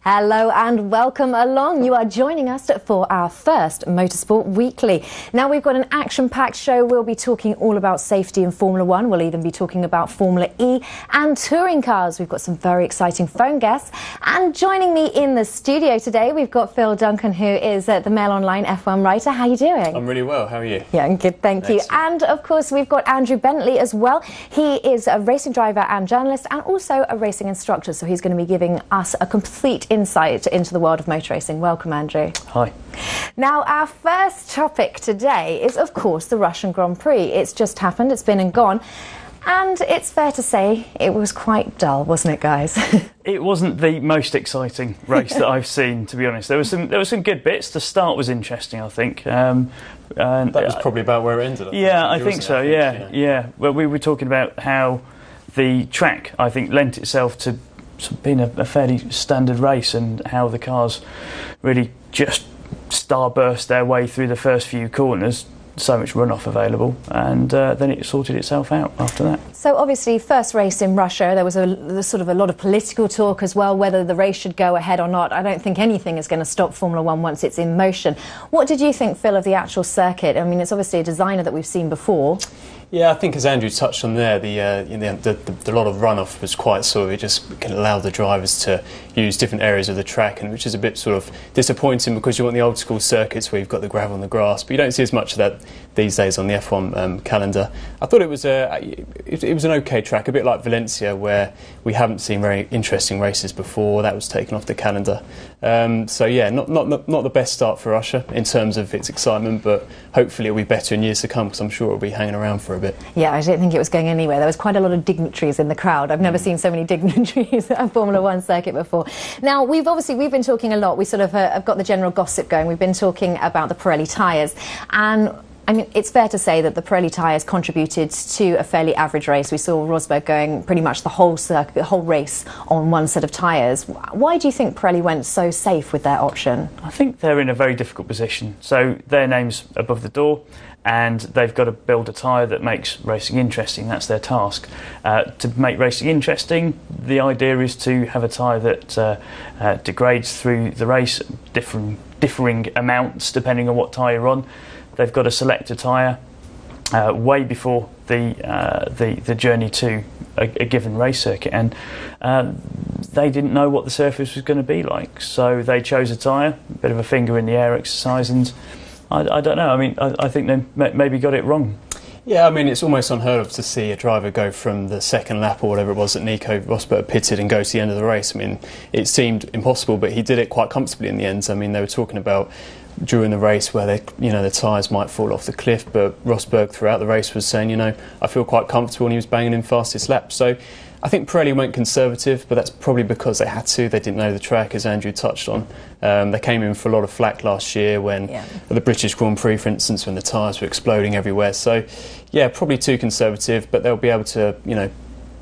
Hello and welcome along. You are joining us for our first Motorsport Weekly. Now we've got an action-packed show. We'll be talking all about safety in Formula One. We'll even be talking about Formula E and touring cars. We've got some very exciting phone guests. And joining me in the studio today, we've got Phil Duncan, who is the Mail Online F1 writer. How are you doing? I'm really well. How are you? Yeah, I'm good, thank you. And of course, we've got Andrew Bentley as well. He is a racing driver and journalist and also a racing instructor. So he's going to be giving us a complete insight into the world of motor racing. Welcome, Andrew. Hi. Now, our first topic today is, of course, the Russian Grand Prix. It's just happened, it's been and gone, and it's fair to say it was quite dull, wasn't it, guys? It wasn't the most exciting race that I've seen, to be honest. There were some good bits. The start was interesting, I think. And that was probably about where it ended. I think so. Yeah. Well, we were talking about how the track, I think, lent itself to being a fairly standard race, and how the cars really just starburst their way through the first few corners. So much runoff available, and then it sorted itself out after that. So obviously, first race in Russia, there was a lot of political talk as well, whether the race should go ahead or not. I don't think anything is going to stop Formula One once it's in motion. What did you think, Phil, of the actual circuit? I mean, it's obviously a designer that we've seen before. Yeah, I think as Andrew touched on there, the lot of runoff was quite sort of, it just can allow the drivers to use different areas of the track, and which is a bit sort of disappointing because you want the old school circuits where you've got the gravel and the grass, but you don't see as much of that these days on the F1 calendar. I thought it was an okay track, a bit like Valencia, where we haven't seen very interesting races before. That was taken off the calendar. So yeah, not the best start for Russia in terms of its excitement, but hopefully it'll be better in years to come, because I'm sure it'll be hanging around for a bit. Yeah, I didn't think it was going anywhere. There was quite a lot of dignitaries in the crowd. I've never seen so many dignitaries at a Formula One circuit before. Now, we've been talking a lot. We sort of have got the general gossip going. We've been talking about the Pirelli tyres, and I mean, it's fair to say that the Pirelli tyres contributed to a fairly average race. We saw Rosberg going pretty much the whole circuit, the whole race on one set of tyres. Why do you think Pirelli went so safe with their option? I think they're in a very difficult position. So their name's above the door, and they've got to build a tyre that makes racing interesting. That's their task. To make racing interesting, the idea is to have a tyre that degrades through the race, differing amounts depending on what tyre you're on. They've got to select a tyre way before the journey to a given race circuit, and they didn't know what the surface was going to be like, so they chose a tyre, a bit of a finger in the air exercise, and I don't know. I mean, I think they maybe got it wrong. Yeah, I mean, it's almost unheard of to see a driver go from the second lap or whatever it was that Nico Rosberg pitted and go to the end of the race. I mean, it seemed impossible, but he did it quite comfortably in the end. I mean, they were talking about during the race where the tyres might fall off the cliff, but Rosberg throughout the race was saying, I feel quite comfortable, and he was banging in fastest lap. So I think Pirelli went conservative, but that's probably because they had to. They didn't know the track, as Andrew touched on. They came in for a lot of flack last year when the British Grand Prix, for instance, when the tyres were exploding everywhere. So yeah, probably too conservative, but they'll be able to,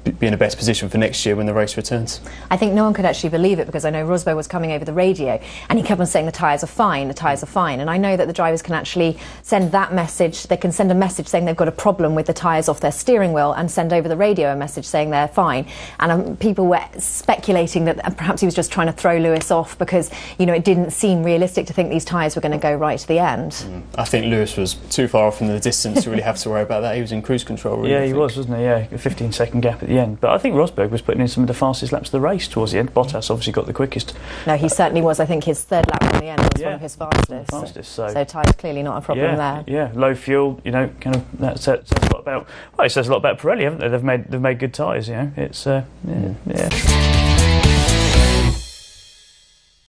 be in the best position for next year when the race returns. I think no one could actually believe it, because I know Rosberg was coming over the radio and he kept on saying the tyres are fine, the tyres are fine, and I know that the drivers can actually send that message. They can send a message saying they've got a problem with the tyres off their steering wheel and send over the radio a message saying they're fine, and people were speculating that perhaps he was just trying to throw Lewis off because it didn't seem realistic to think these tyres were going to go right to the end. I think Lewis was too far off in the distance to really have to worry about that. He was in cruise control, really. Yeah, he was, wasn't he? Yeah, a 15-second gap at the end. But I think Rosberg was putting in some of the fastest laps of the race towards the end. Bottas obviously got the quickest. No, he certainly was. I think his third lap from the end was one of his fastest. So tyres clearly not a problem there. Yeah, low fuel. Kind of that says a lot about. Well, it says a lot about Pirelli, haven't they? They've made good tyres. It's yeah.